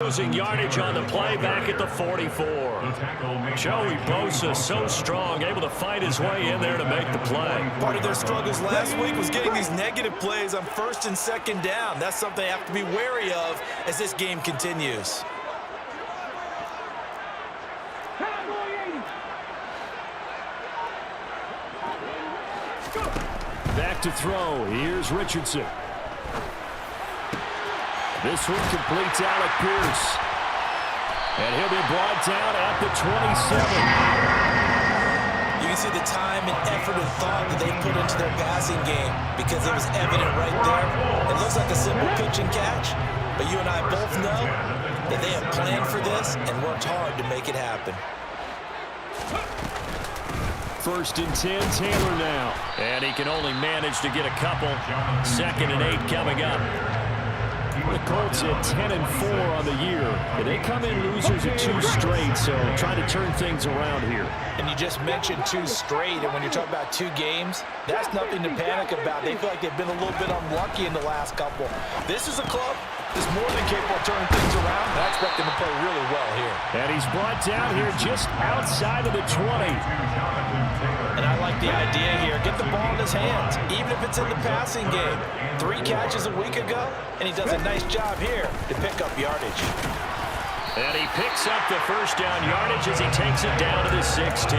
Losing yardage on the play back at the 44. Joey Bosa so strong, able to fight his way in there to make the play. Part of their struggles last week was getting these negative plays on 1st and 2nd down. That's something they have to be wary of as this game continues. Back to throw. Here's Richardson. This one completes Alec Pierce. And he'll be brought down at the 27. You can see the time and effort and thought that they put into their passing game because it was evident right there. It looks like a simple pitch and catch, but you and I both know that they have planned for this and worked hard to make it happen. 1st and 10, Taylor now. And he can only manage to get a couple. 2nd and 8 coming up. The Colts at 10-4 on the year. And they come in losers at 2 straight, so trying to turn things around here. And you just mentioned 2 straight, and when you're talking about 2 games, that's nothing to panic about. They feel like they've been a little bit unlucky in the last couple. This is a club that's more than capable of turning things around, and I expect them to play really well here. And he's brought down here just outside of the 20. And I like the idea here. Get the ball in his hands, even if it's in the passing game. 3 catches a week ago, and he does a nice job here to pick up yardage. And he picks up the 1st down yardage as he takes it down to the 16.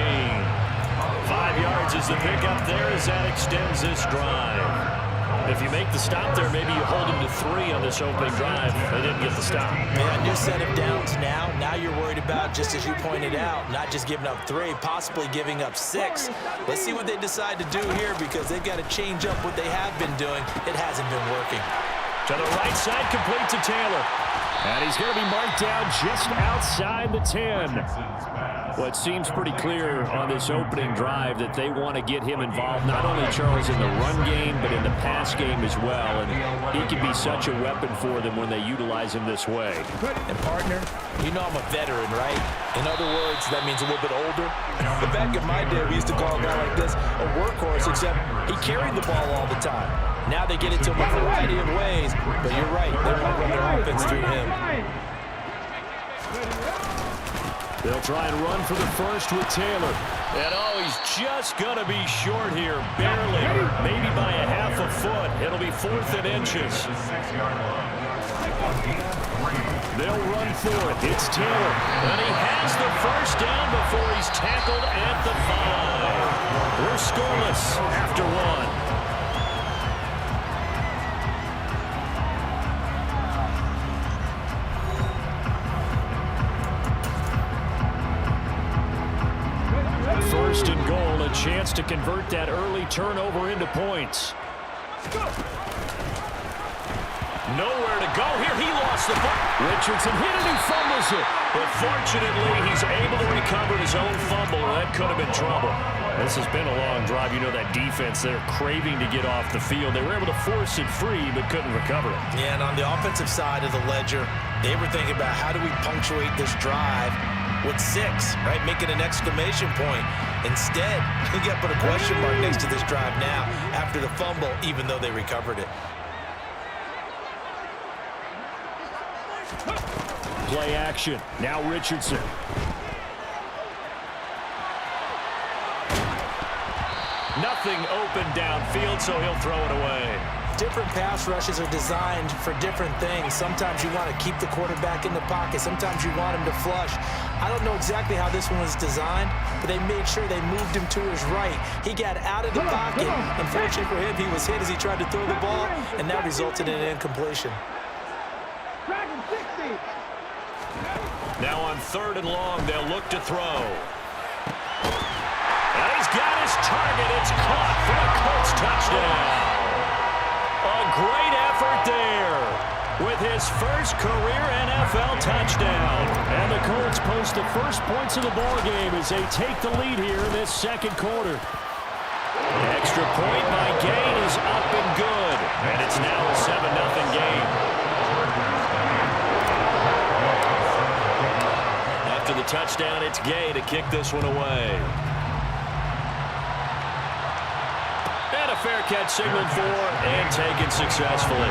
5 yards is the pickup there as that extends this drive. If you make the stop there, maybe you hold him to 3 on this opening drive. They didn't get the stop. Yeah, new set of downs now. Now you're worried about, just as you pointed out, not just giving up 3, possibly giving up 6. Let's see what they decide to do here because they've got to change up what they have been doing. It hasn't been working. To the right side, complete to Taylor. And he's going to be marked down just outside the 10. Well, it seems pretty clear on this opening drive that they want to get him involved, not only, Charles, in the run game, but in the pass game as well. And he can be such a weapon for them when they utilize him this way. And, partner, you know I'm a veteran, right? In other words, that means a little bit older. But back in my day, we used to call a guy like this a workhorse, except he carried the ball all the time. Now they get it to him a variety of ways, but you're right, they want to run their offense through him. They'll try and run for the 1st with Taylor. And he's just going to be short here, barely, maybe by a half a foot. It'll be 4th and inches. They'll run for it. It's Taylor. And he has the 1st down before he's tackled at the 5. We're scoreless after 1. First and goal, a chance to convert that early turnover into points. Nowhere to go here. He lost the ball. Richardson hit it, he fumbles it. But fortunately, he's able to recover his own fumble. That could have been trouble. This has been a long drive. You know that defense, they're craving to get off the field. They were able to force it free, but couldn't recover it. Yeah, and on the offensive side of the ledger, they were thinking about how do we punctuate this drive with 6, right? Make it an exclamation point. Instead, you got to put a question mark next to this drive now after the fumble, even though they recovered it. Play action. Now Richardson. Nothing open downfield, so he'll throw it away. Different pass rushes are designed for different things. Sometimes you want to keep the quarterback in the pocket. Sometimes you want him to flush. I don't know exactly how this one was designed, but they made sure they moved him to his right. He got out of the pocket. Unfortunately for him, he was hit as he tried to throw the ball, and that resulted in an incompletion. Now on 3rd and long, they'll look to throw. And he's got his target. It's caught for a Colts touchdown. A great effort there with his first career NFL touchdown. And the Colts post the first points of the ballgame as they take the lead here in this 2nd quarter. Extra point by Gain is up and good. And it's now a 7-0 game. After the touchdown, it's Gay to kick this one away. And a fair catch signaled for and taken successfully.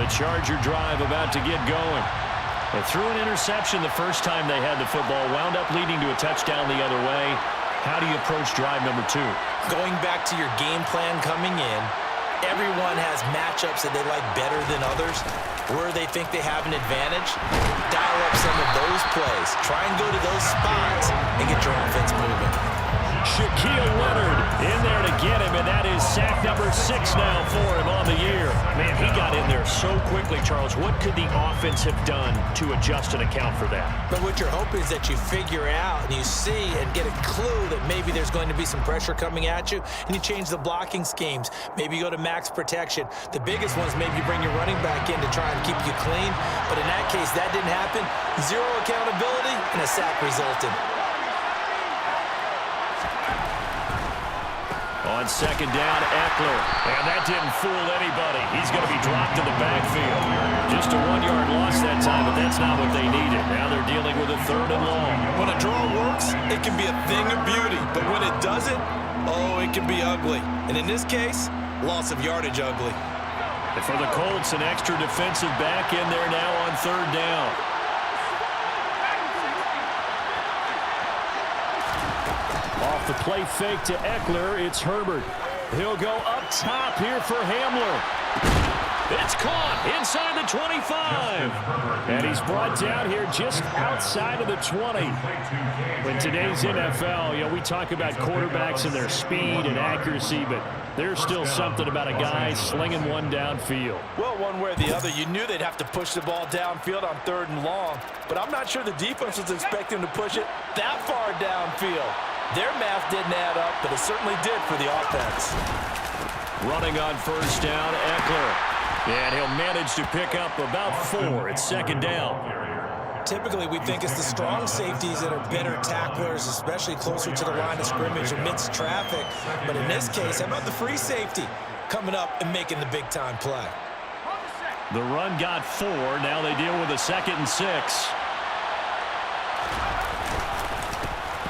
The Charger drive about to get going. They threw an interception the first time they had the football, wound up leading to a touchdown the other way. How do you approach drive number 2? Going back to your game plan coming in, everyone has matchups that they like better than others, where they think they have an advantage. Dial up some of those plays. Try and go to those spots and get your offense moving. Shaquille Leonard in there to get him, and that is sack number 6 now for him on the year. Man, he got in there so quickly, Charles. What could the offense have done to adjust and account for that? But what you're hoping is that you figure out and you see and get a clue that maybe there's going to be some pressure coming at you, and you change the blocking schemes. Maybe you go to max protection. The biggest one is maybe you bring your running back in to try and keep you clean. But in that case, that didn't happen. Zero accountability, and a sack resulted. On second down, Eckler. And that didn't fool anybody. He's going to be dropped in the backfield. Just a 1-yard loss that time, but that's not what they needed. Now they're dealing with a 3rd and long. When a draw works, it can be a thing of beauty. But when it doesn't, oh, it can be ugly. And in this case, loss of yardage ugly. And for the Colts, an extra defensive back in there now on 3rd down. Off the play fake to Eckler, it's Herbert. He'll go up top here for Hamler. It's caught inside the 25. And he's brought down here just outside of the 20. In today's NFL, we talk about quarterbacks and their speed and accuracy, but there's still something about a guy slinging one downfield. Well, one way or the other, you knew they'd have to push the ball downfield on 3rd and long, but I'm not sure the defense was expecting to push it that far downfield. Their math didn't add up, but it certainly did for the offense. Running on 1st down, Eckler. And he'll manage to pick up about 4. It's 2nd down. Typically, we think it's the strong safeties that are better tacklers, especially closer to the line of scrimmage amidst traffic. But in this case, how about the free safety coming up and making the big-time play? The run got 4. Now they deal with a 2nd and 6.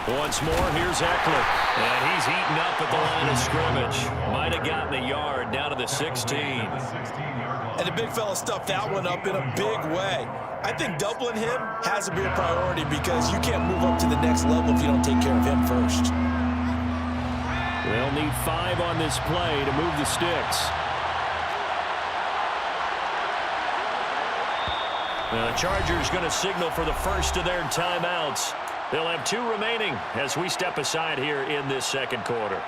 Once more, here's Eckler. And he's eaten up at the line of scrimmage. Might have gotten a yard down to the 16. And the big fella stuffed that one up in a big way. I think doubling him has to be a priority because you can't move up to the next level if you don't take care of him first. They'll need 5 on this play to move the sticks. Now the Chargers going to signal for the first of their timeouts. They'll have 2 remaining as we step aside here in this 2nd quarter.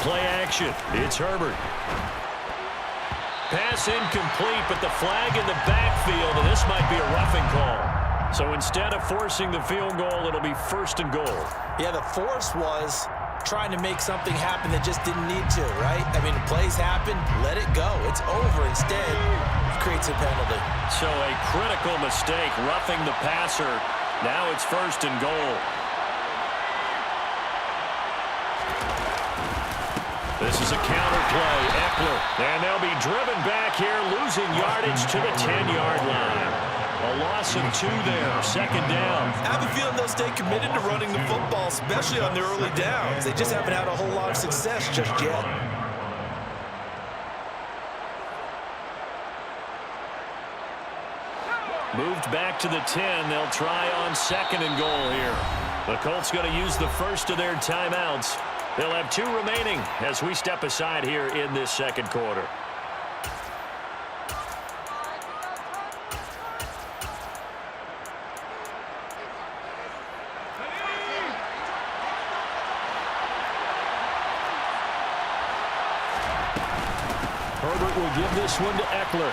Play action. It's Herbert. Pass incomplete, but the flag in the backfield, and this might be a roughing call. So instead of forcing the field goal, it'll be 1st and goal. Yeah, the force was trying to make something happen that just didn't need to, right? I mean, the plays happen, let it go. It's over. Instead, it creates a penalty. So a critical mistake, roughing the passer. Now it's 1st and goal. This is a counter play, Eckler. And they'll be driven back here, losing yardage to the 10-yard line. A loss of 2 there, 2nd down. I have a feeling they'll stay committed to running the football, especially on their early downs. They just haven't had a whole lot of success just yet. Moved back to the 10. They'll try on 2nd and goal here. The Colts going to use the first of their timeouts. They'll have 2 remaining as we step aside here in this 2nd quarter. Herbert will give this one to Eckler.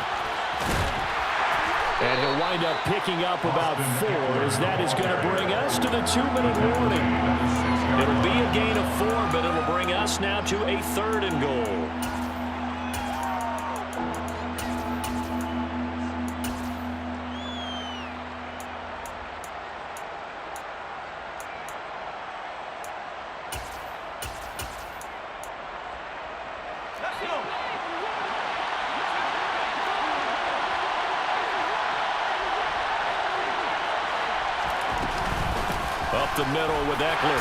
And he'll wind up picking up about 4 as that is going to bring us to the 2-minute warning. It'll be a gain of 4, but it'll bring us now to a 3rd and goal. Up the middle with Eckler.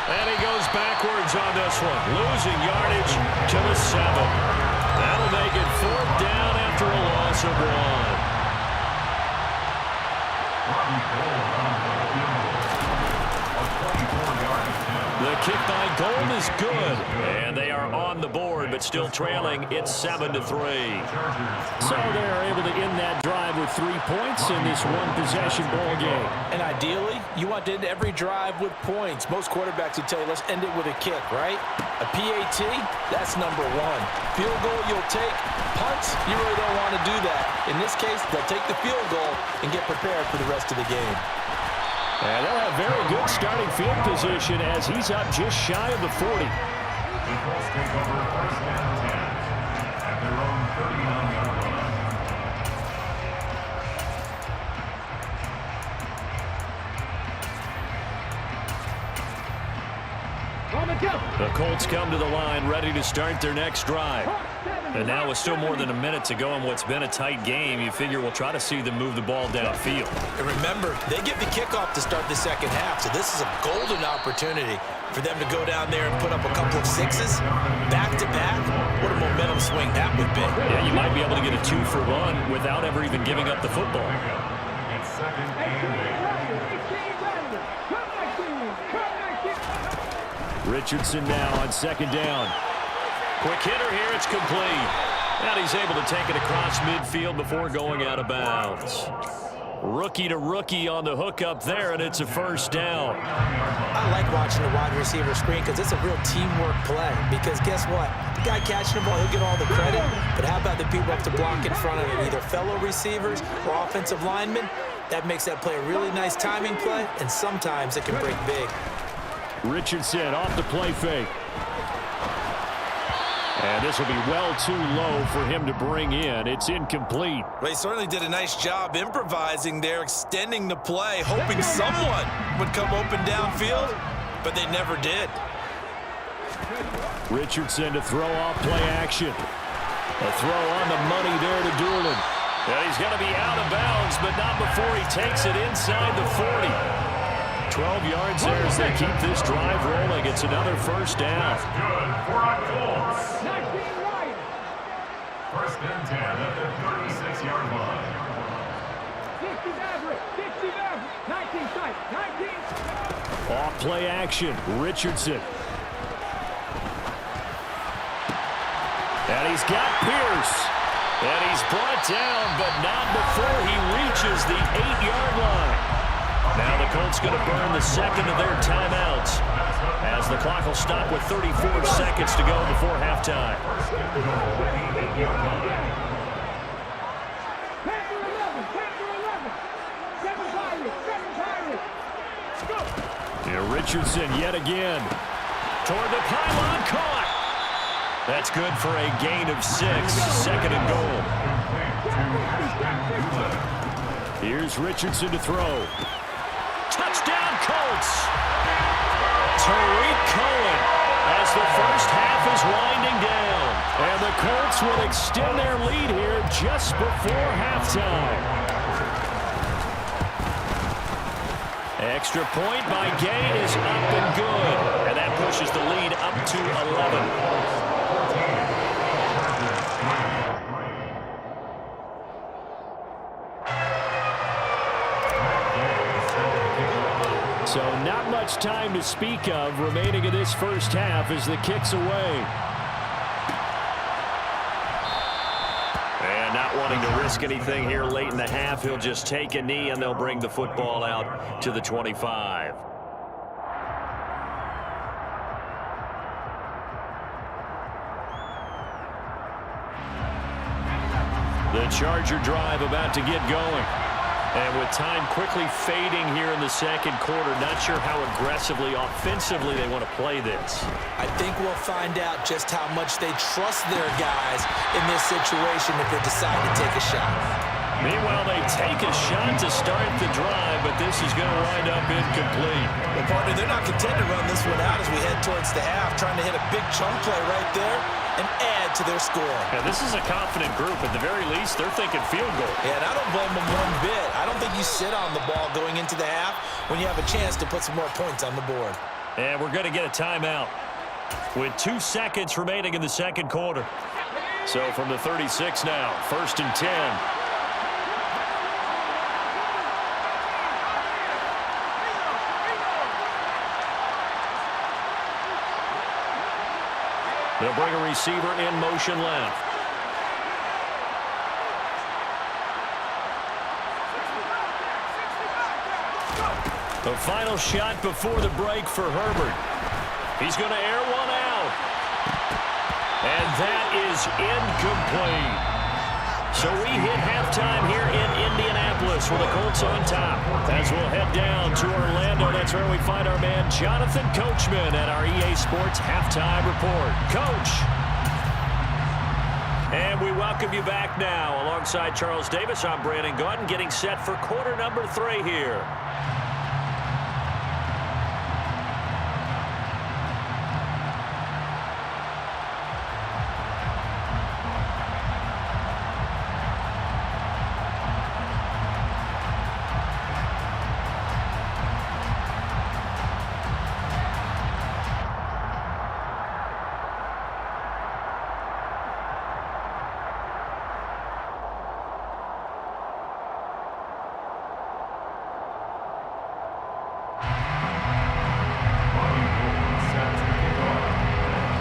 And he goes backwards on this one. Losing yardage to the 7. That'll make it 4th down after a loss of 1. The kick by goal is good. And they are on the board, but still trailing. It's 7-3. So they're able to end that drive with 3 points in this one-possession ball game. And ideally, you want to end every drive with points. Most quarterbacks would tell you, let's end it with a kick, right? A PAT, that's number 1. Field goal, you'll take. Punts, you really don't want to do that. In this case, they'll take the field goal and get prepared for the rest of the game. And they'll have very good starting field position as he's up just shy of the 40. The Colts take over 1st and 10 at their own 39-yard line. The Colts come to the line ready to start their next drive. And now with still more than a minute to go in what's been a tight game, you figure we'll try to see them move the ball downfield. And remember, they get the kickoff to start the second half, so this is a golden opportunity for them to go down there and put up a couple of 6s. Back-to-back, what a momentum swing that would be. Yeah, you might be able to get a 2-for-1 without ever even giving up the football. It's 2nd and 8. Richardson now on 2nd down. Quick hitter here, it's complete. And he's able to take it across midfield before going out of bounds. Rookie to rookie on the hookup there, and it's a 1st down. I like watching the wide receiver screen because it's a real teamwork play. Because guess what? The guy catching the ball, he'll get all the credit. But how about the people up to block in front of him, either fellow receivers or offensive linemen? That makes that play a really nice timing play, and sometimes it can break big. Richardson off the play fake. And this will be well too low for him to bring in. It's incomplete. Well, he certainly did a nice job improvising there, extending the play, hoping someone would come open downfield, but they never did. Richardson to throw off play action. A throw on the money there to Doolin. And he's going to be out of bounds, but not before he takes it inside the 40. 12 yards there as they keep this drive rolling. It's another 1st down. That's good for a Colts. 1st and 10 at the 36-yard line. 19. Off play action, Richardson. And he's got Pierce. And he's brought down, but not before he reaches the 8-yard line. Now the Colts going to burn the 2nd of their timeouts as the clock will stop with 34 seconds to go before halftime. Here Richardson yet again. Toward the pylon, caught. That's good for a gain of 6, 2nd and goal. Here's Richardson to throw. Touchdown, Colts! Tariq Cohen as the first half is winding down. And the Colts will extend their lead here just before halftime. Extra point by Gain is up and good. And that pushes the lead up to 11. So not much time to speak of remaining in this first half as the kick's away. And not wanting to risk anything here late in the half, he'll just take a knee and they'll bring the football out to the 25. The Charger drive about to get going. And with time quickly fading here in the 2nd quarter, not sure how aggressively, offensively they want to play this. I think we'll find out just how much they trust their guys in this situation if they decide to take a shot. Meanwhile, they take a shot to start the drive, but this is going to wind up incomplete. Well, partner, they're not content to run this one out as we head towards the half, trying to hit a big chunk play right there. and add to their score. Yeah, this is a confident group. At the very least, they're thinking field goal. Yeah, and I don't blame them one bit. I don't think you sit on the ball going into the half when you have a chance to put some more points on the board. And we're going to get a timeout with 2 seconds remaining in the second quarter. So from the 36 now, 1st and 10. They'll bring a receiver in motion left. The final shot before the break for Herbert. He's going to air one out. And that is incomplete. So we hit halftime here in Indianapolis with the Colts on top. As we'll head down to Orlando, that's where we find our man Jonathan Coachman at our EA Sports Halftime Report. Coach. And we welcome you back now. Alongside Charles Davis, I'm Brandon Gaudin, getting set for quarter number 3 here.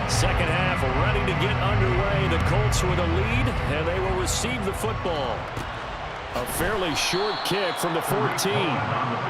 Second half ready to get underway. The Colts with a lead, and they will receive the football. A fairly short kick from the 14.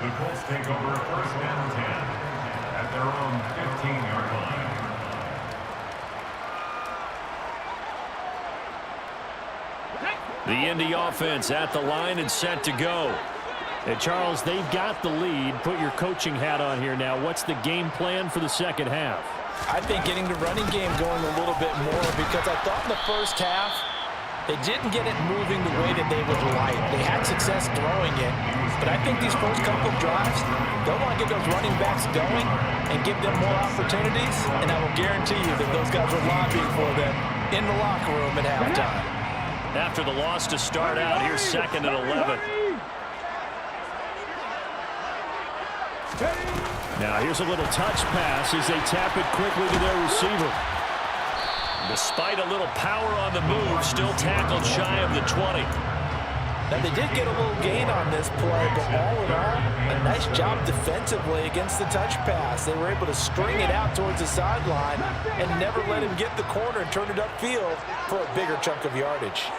The Colts take over first and 10 at their own 15-yard line. The Indy offense at the line and set to go. And Charles, they've got the lead. Put your coaching hat on here now. What's the game plan for the second half? I think getting the running game going a little bit more, because I thought in the first half they didn't get it moving the way that they would like. They had success throwing it, but I think these first couple of drives, they'll want to get those running backs going and give them more opportunities, and I will guarantee you that those guys were lobbying for them in the locker room at halftime. After the loss to start out, here's 2nd and 11. Now here's a little touch pass as they tap it quickly to their receiver. Despite a little power on the move, still tackled shy of the 20. Now, they did get a little gain on this play, but all in all, a nice job defensively against the touch pass. They were able to string it out towards the sideline and never let him get the corner and turn it upfield for a bigger chunk of yardage.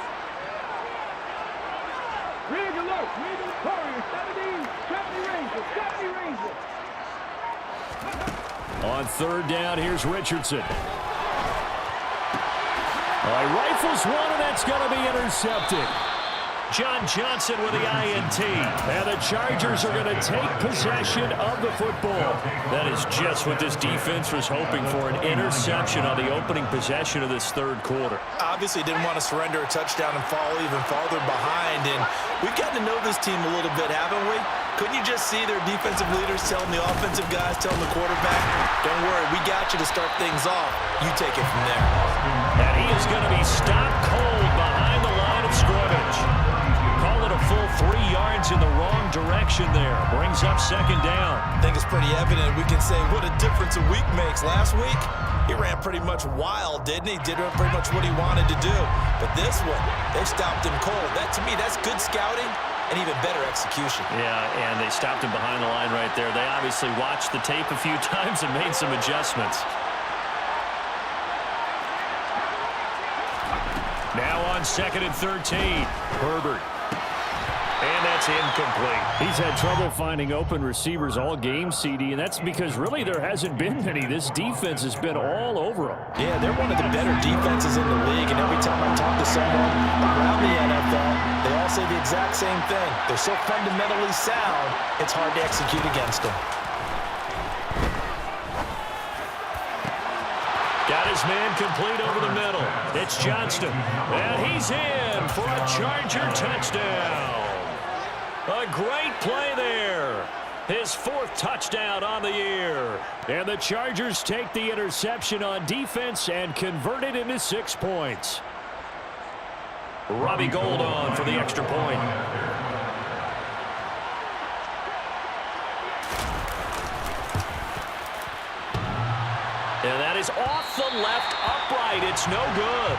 On 3rd down, here's Richardson. Rifles one, and that's going to be intercepted. John Johnson with the INT. And the Chargers are going to take possession of the football. That is just what this defense was hoping for, an interception on the opening possession of this 3rd quarter. Obviously didn't want to surrender a touchdown and fall even farther behind, and we've gotten to know this team a little bit, haven't we? Couldn't you just see their defensive leaders telling the offensive guys, telling the quarterback, don't worry, we got you to start things off. You take it from there. And he is going to be stopped cold behind the line of scrimmage. Call it a full 3 yards in the wrong direction there. Brings up 2nd down. I think it's pretty evident. We can say what a difference a week makes. Last week, he ran pretty much wild, didn't he? Did pretty much what he wanted to do. But this one, they stopped him cold. That, to me, that's good scouting and even better execution. Yeah, and they stopped him behind the line right there. They obviously watched the tape a few times and made some adjustments. Now on 2nd and 13. Herbert. And that's incomplete. He's had trouble finding open receivers all game, CD, and that's because really there hasn't been many. This defense has been all over them. Yeah, they're one of the better defenses in the league, and every time I talk to someone around the NFL, they all say the exact same thing. They're so fundamentally sound, it's hard to execute against them. Got his man complete over the middle. It's Johnston. And he's in for a Charger touchdown. A great play there. His 4th touchdown on the year. And the Chargers take the interception on defense and convert it into 6 points. Robbie Gould on for the extra point. And that is off the left upright. It's no good.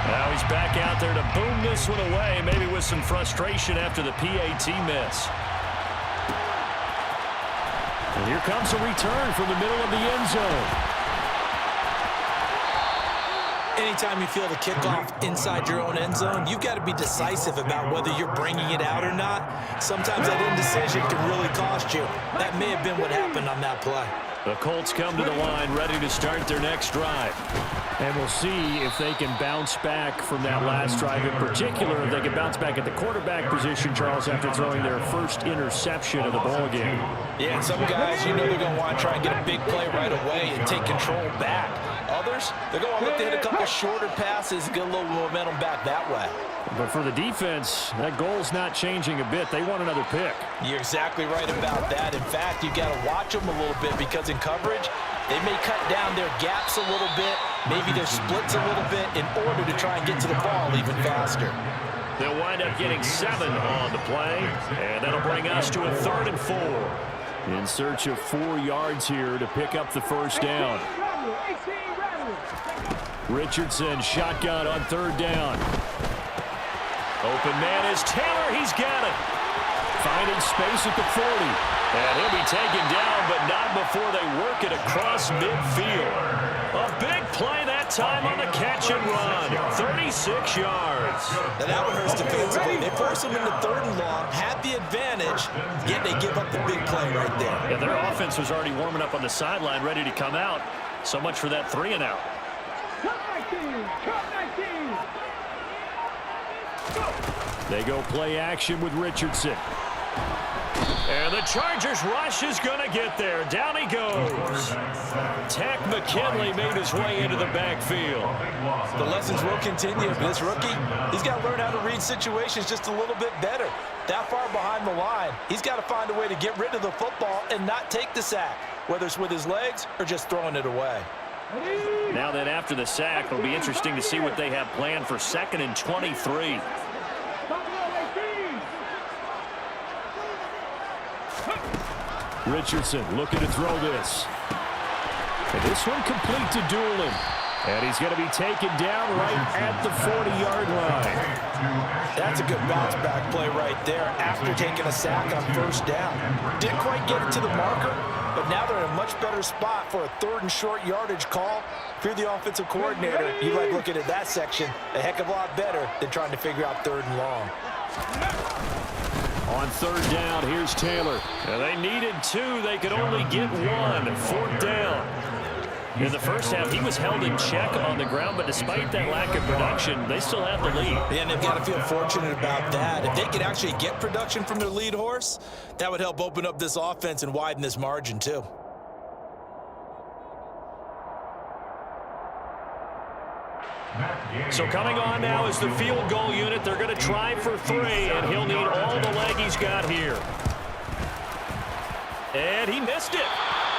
Now he's back out there to boom this one away, maybe with some frustration after the PAT miss. And here comes a return from the middle of the end zone. Anytime you feel the kickoff inside your own end zone, you've got to be decisive about whether you're bringing it out or not. Sometimes that indecision can really cost you. That may have been what happened on that play. The Colts come to the line ready to start their next drive. And we'll see if they can bounce back from that last drive. In particular, if they can bounce back at the quarterback position, Charles, after throwing their first interception of the ballgame. Yeah, and some guys, you know they're going to want to try and get a big play right away and take control back. Others, they're going to look to hit a couple shorter passes and get a little momentum back that way. But for the defense, that goal's not changing a bit. They want another pick. You're exactly right about that. In fact, you've got to watch them a little bit because in coverage, they may cut down their gaps a little bit, maybe their splits a little bit in order to try and get to the ball even faster. They'll wind up getting 7 on the play, and that'll bring us to a 3rd and 4. In search of 4 yards here to pick up the first down. Richardson shotgun on 3rd down. Open man is Taylor. He's got it. Finding space at the 40. And he'll be taken down, but not before they work it across midfield. A big play that time on the catch and run. 36 yards. Now that one hurts defensively. They force them into 3rd and long, had the advantage, yet they give up the big play right there. Yeah, their offense was already warming up on the sideline, ready to come out. So much for that 3 and out. They go play action with Richardson. And the Chargers rush is going to get there. Down he goes. Tech McKinley made his way into the backfield. The lessons will continue. This rookie, he's got to learn how to read situations just a little bit better. That far behind the line, he's got to find a way to get rid of the football and not take the sack, whether it's with his legs or just throwing it away. Now that after the sack, it'll be interesting to see what they have planned for 2nd and 23. Richardson looking to throw this. And this one complete to Doolin. And he's going to be taken down right at the 40-yard line. That's a good bounce-back play right there after taking a sack on 1st down. Didn't quite get it to the marker, but now they're in a much better spot for a 3rd and short yardage call. If you're the offensive coordinator, you like looking at that section a heck of a lot better than trying to figure out 3rd and long. On 3rd down, here's Taylor. And they needed 2. They could only get 1. 4th down. In the first half, he was held in check on the ground, but despite that lack of production, they still have the lead. And they've got to feel fortunate about that. If they could actually get production from their lead horse, that would help open up this offense and widen this margin too. So coming on now is the field goal unit. They're going to try for 3, and he'll need all the leg he's got here. And he missed it.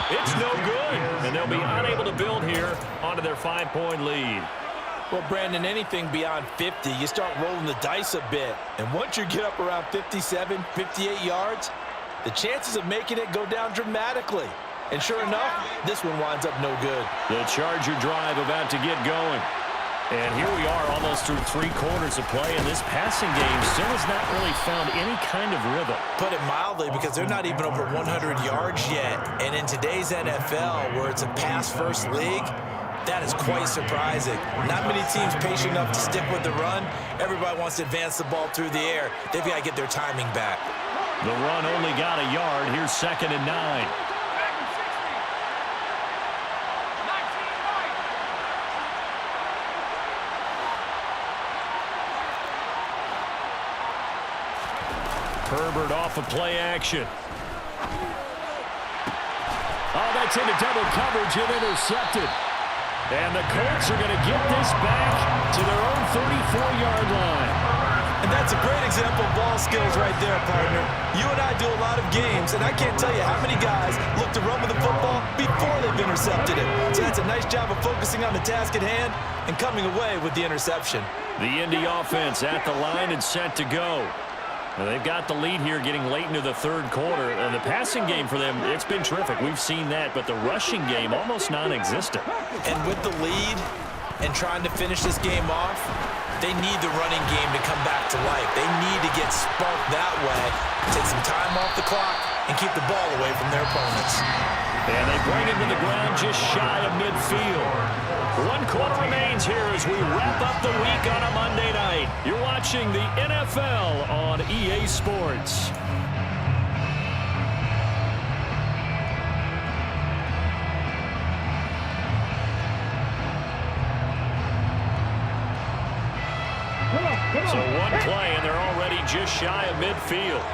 It's no good, and they'll be unable to build here onto their 5-point lead. Well, Brandon, anything beyond 50, you start rolling the dice a bit. And once you get up around 57, 58 yards, the chances of making it go down dramatically. And sure enough, this one winds up no good. The Charger drive about to get going. And here we are almost through 3 quarters of play, and this passing game still has not really found any kind of rhythm. Put it mildly, because they're not even over 100 yards yet. And in today's NFL, where it's a pass-first league, that is quite surprising. Not many teams patient enough to stick with the run. Everybody wants to advance the ball through the air. They've got to get their timing back. The run only got a yard. Here's 2nd and 9. Herbert off of play action. Oh, that's into double coverage and intercepted. And the Colts are going to get this back to their own 34-yard line. And that's a great example of ball skills right there, partner. You and I do a lot of games, and I can't tell you how many guys look to run with the football before they've intercepted it. So that's a nice job of focusing on the task at hand and coming away with the interception. The Indy offense at the line and set to go. Well, they've got the lead here getting late into the 3rd quarter. The passing game for them, it's been terrific. We've seen that, but the rushing game almost non-existent. And with the lead and trying to finish this game off, they need the running game to come back to life. They need to get sparked that way, take some time off the clock, and keep the ball away from their opponents. And they bring him to the ground just shy of midfield. 1 quarter remains here as we wrap up the week on a Monday night. You're watching the NFL on EA Sports. So 1 play, and they're already just shy of midfield.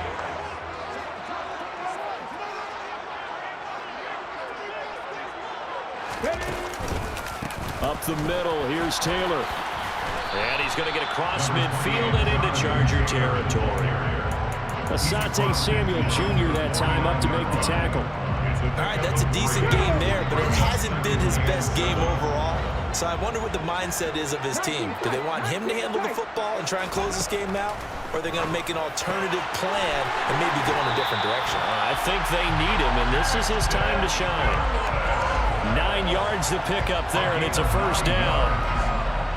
Up the middle, here's Taylor. And he's going to get across midfield and into Charger territory. Asante Samuel Jr. that time up to make the tackle. All right, that's a decent game there, but it hasn't been his best game overall. So I wonder what the mindset is of his team. Do they want him to handle the football and try and close this game out? Or are they going to make an alternative plan and maybe go in a different direction? I think they need him, and this is his time to shine. 9 yards to pick up there, and it's a 1st down.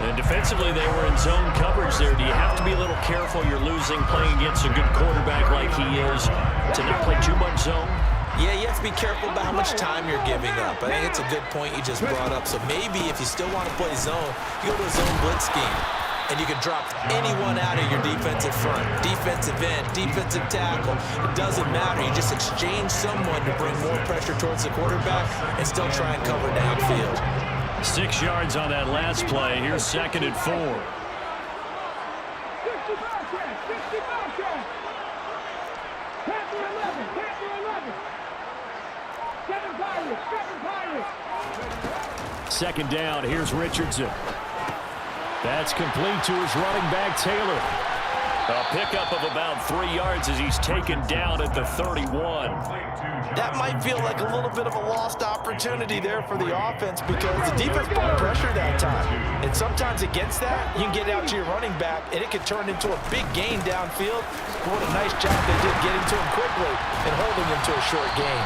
And defensively, they were in zone coverage there. Do you have to be a little careful? You're losing playing against a good quarterback like he is to not play too much zone? Yeah, you have to be careful about how much time you're giving up. I think it's a good point you just brought up. So maybe if you still want to play zone, you go to a zone blitz scheme. And you can drop anyone out of your defensive front. Defensive end, defensive tackle. It doesn't matter. You just exchange someone to bring more pressure towards the quarterback and still try and cover downfield. 6 yards on that last play. Here's 2nd and 4. Second down. Here's Richardson. That's complete to his running back, Taylor. A pickup of about 3 yards as he's taken down at the 31. That might feel like a little bit of a lost opportunity there for the offense because the defense brought pressure that time. And sometimes against that, you can get out to your running back, and it can turn into a big gain downfield. What a nice job they did getting to him quickly and holding him to a short gain.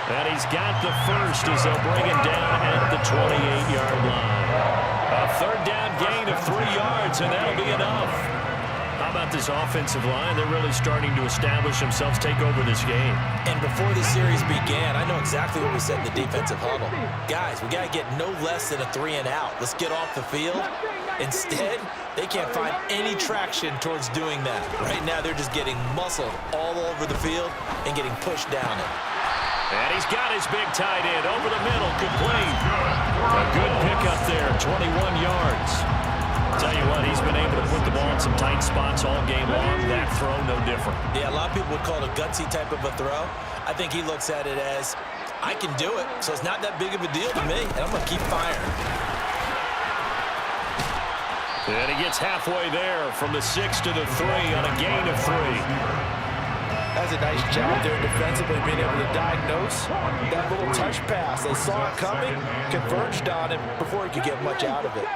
And he's got the first as they'll bring him down at the 28-yard line. A third down gain of 3 yards, and that'll be enough. How about this offensive line? They're really starting to establish themselves, take over this game. And before the series began, I know exactly what we said in the defensive huddle. Guys, we got to get no less than a 3 and out. Let's get off the field. Instead, they can't find any traction towards doing that. Right now, they're just getting muscled all over the field and getting pushed down it. And he's got his big tight end over the middle, complete. A good pickup there, 21 yards. Tell you what, he's been able to put the ball in some tight spots all game long. That throw, no different. Yeah, a lot of people would call it a gutsy type of a throw. I think he looks at it as, I can do it, so it's not that big of a deal to me, and I'm going to keep firing. And he gets halfway there from the 6 to the 3 on a gain of 3. That's a nice job there defensively, being able to diagnose that little touch pass. They saw it coming, converged on him before he could get much out of it.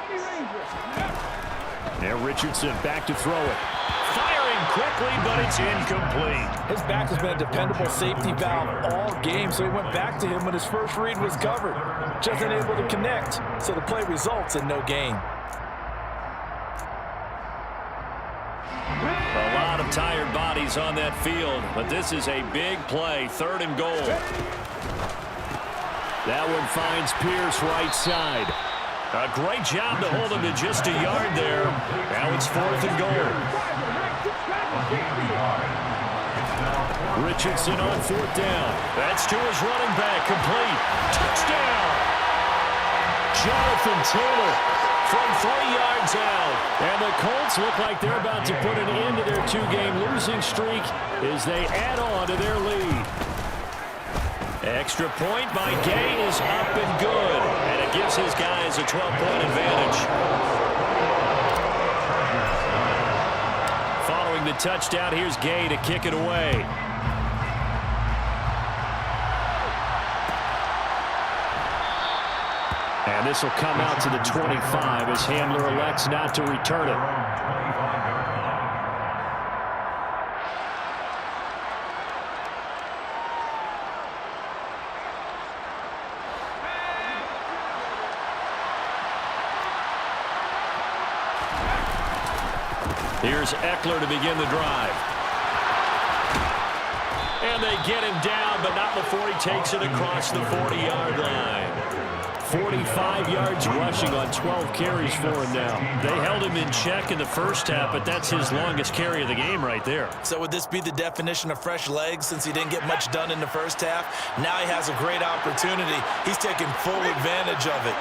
Now Richardson back to throw it. Firing quickly, but it's incomplete. His back has been a dependable safety valve all game, so he went back to him when his first read was covered. Just unable to connect, so the play results in no gain. A lot of tired bodies on that field, but this is a big play, 3rd and goal. That one finds Pierce right side. A great job to hold him to just a yard there. Now it's 4th and goal. Richardson on 4th down. That's to his running back, complete. Touchdown! Jonathan Taylor from 3 yards out. And the Colts look like they're about to put an end to their 2-game losing streak as they add on to their lead. Extra point by Gay is up and good. And it gives his guys a 12-point advantage. Following the touchdown, here's Gay to kick it away. And this will come out to the 25 as Handler elects not to return it. Here's Eckler to begin the drive. And they get him down, but not before he takes it across the 40-yard line. 45 yards rushing on 12 carries for him now. They held him in check in the first half, but that's his longest carry of the game right there. So would this be the definition of fresh legs since he didn't get much done in the first half? Now he has a great opportunity. He's taking full advantage of it.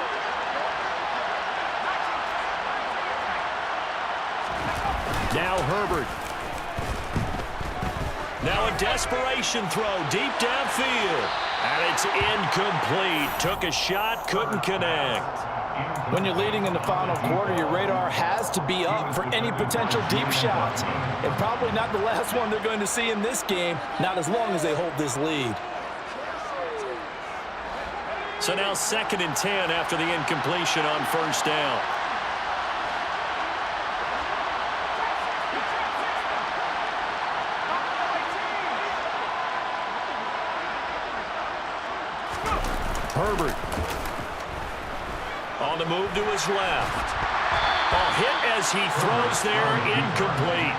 Now Herbert. Now a desperation throw deep downfield. And it's incomplete. Took a shot, couldn't connect. When you're leading in the final quarter, your radar has to be up for any potential deep shots. And probably not the last one they're going to see in this game, not as long as they hold this lead. So now 2nd and 10 after the incompletion on 1st down. Herbert on the move to his left. A hit as he throws there, incomplete.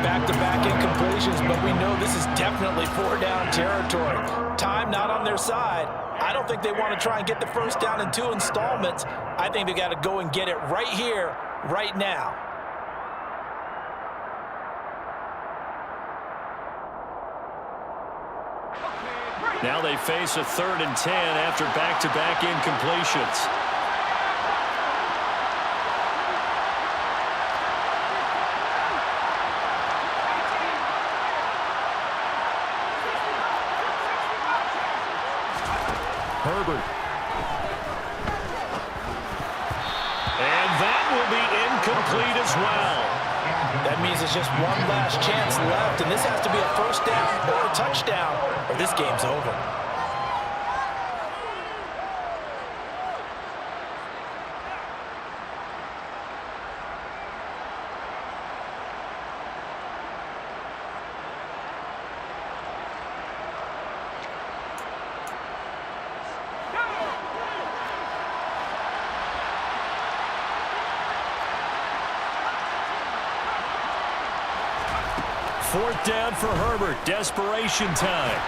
Back-to-back incompletions, but we know this is definitely 4-down territory. Time not on their side. I don't think they want to try and get the first down in 2 installments. I think they got to go and get it right here, right now. Now they face a 3rd and 10 after back-to-back incompletions. Herbert. And that will be incomplete as well. That means it's just one last chance left, and this has to be a first down or a touchdown, or this game's over. Fourth down for Herbert. Desperation time.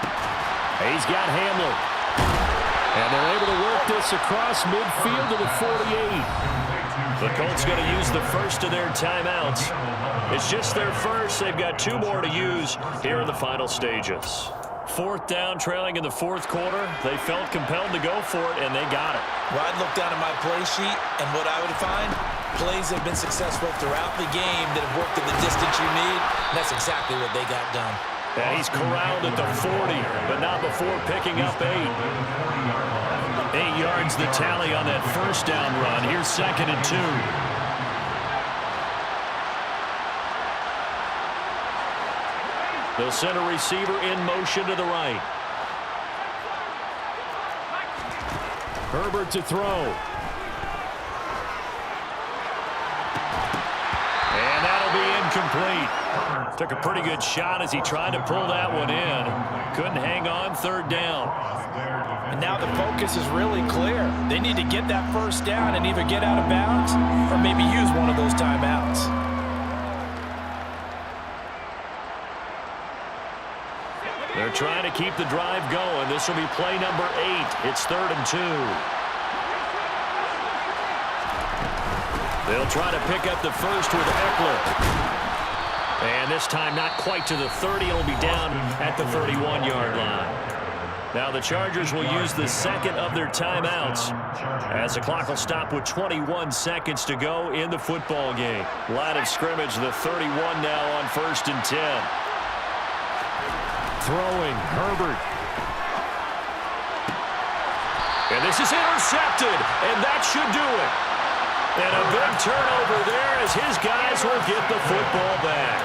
He's got Hamler. And they're able to work this across midfield to the 48. The Colts going to use the first of their timeouts. It's just their first. They've got 2 more to use here in the final stages. Fourth down, trailing in the 4th quarter. They felt compelled to go for it, and they got it. Well, I'd look down at my play sheet, and what I would find, plays have been successful throughout the game that have worked at the distance you need, and that's exactly what they got done. And he's corralled at the 40, but not before picking up 8. 8 yards the tally on that first down run. Here's 2nd and 2. They'll send a receiver in motion to the right. Herbert to throw. And that'll be incomplete. Took a pretty good shot as he tried to pull that one in. Couldn't hang on, 3rd down. And now the focus is really clear. They need to get that first down and either get out of bounds or maybe use one of those timeouts. They're trying to keep the drive going. This will be play number 8. It's 3rd and 2. They'll try to pick up the first with Eckler. And this time not quite to the 30. It'll be down at the 31-yard line. Now the Chargers will use the 2nd of their timeouts as the clock will stop with 21 seconds to go in the football game. Line of scrimmage, the 31 now on 1st and 10. Throwing, Herbert. And this is intercepted, and that should do it. And a big turnover there as his guys will get the football back.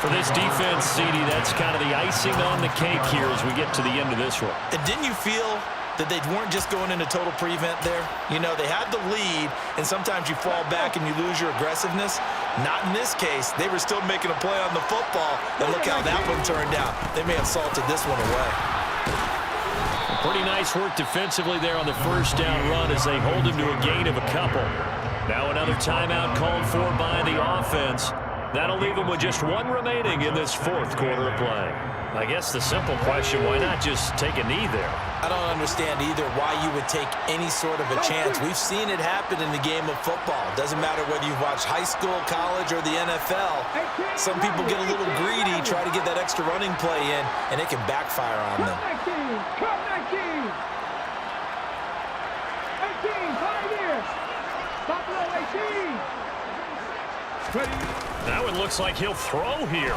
For this defense, CD, that's kind of the icing on the cake here as we get to the end of this one. And didn't you feel that they weren't just going into total prevent there? You know, they had the lead, and sometimes you fall back and you lose your aggressiveness. Not in this case. They were still making a play on the football, and look how that one turned out. They may have salted this one away. Pretty nice work defensively there on the first down run as they hold him to a gain of a couple. Now another timeout called for by the offense. That'll leave them with just 1 remaining in this 4th quarter of play. I guess the simple question, why not just take a knee there? I don't understand either why you would take any sort of a chance. We've seen it happen in the game of football. Doesn't matter whether you've watched high school, college, or the NFL. Some people get a little greedy, try to get that extra running play in, and it can backfire on them. That one looks like he'll throw here.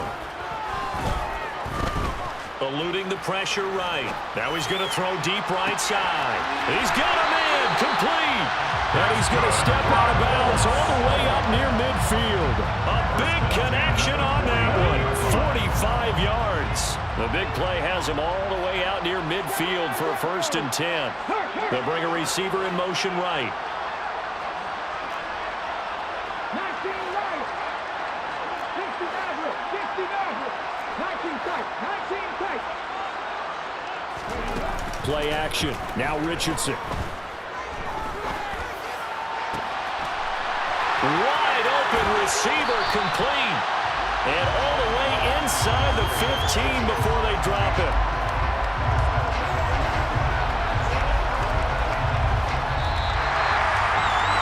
Eluding the pressure right. Now he's going to throw deep right side. He's got him in, complete. And he's going to step out of bounds all the way up near midfield. A big connection on that one. 45 yards. The big play has him all the way out near midfield for a 1st and 10. They'll bring a receiver in motion right. Play action. Now Richardson. Wide open receiver complete. And all the way inside the 15 before they drop it.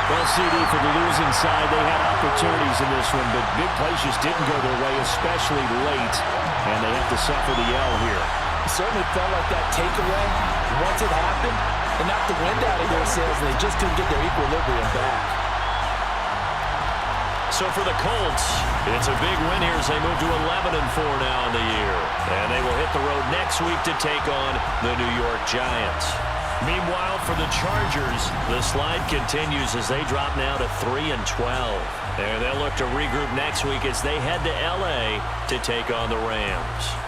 Well, CD, for the losing side, they had opportunities in this one, but big plays just didn't go their way, especially late, and they have to suffer the L here. It certainly felt like that takeaway, once it happened, it knocked the wind out of their sails, and they just couldn't get their equilibrium back. So for the Colts, it's a big win here as they move to 11-4 now in the year. And they will hit the road next week to take on the New York Giants. Meanwhile, for the Chargers, the slide continues as they drop now to 3-12. And they'll look to regroup next week as they head to L.A. to take on the Rams.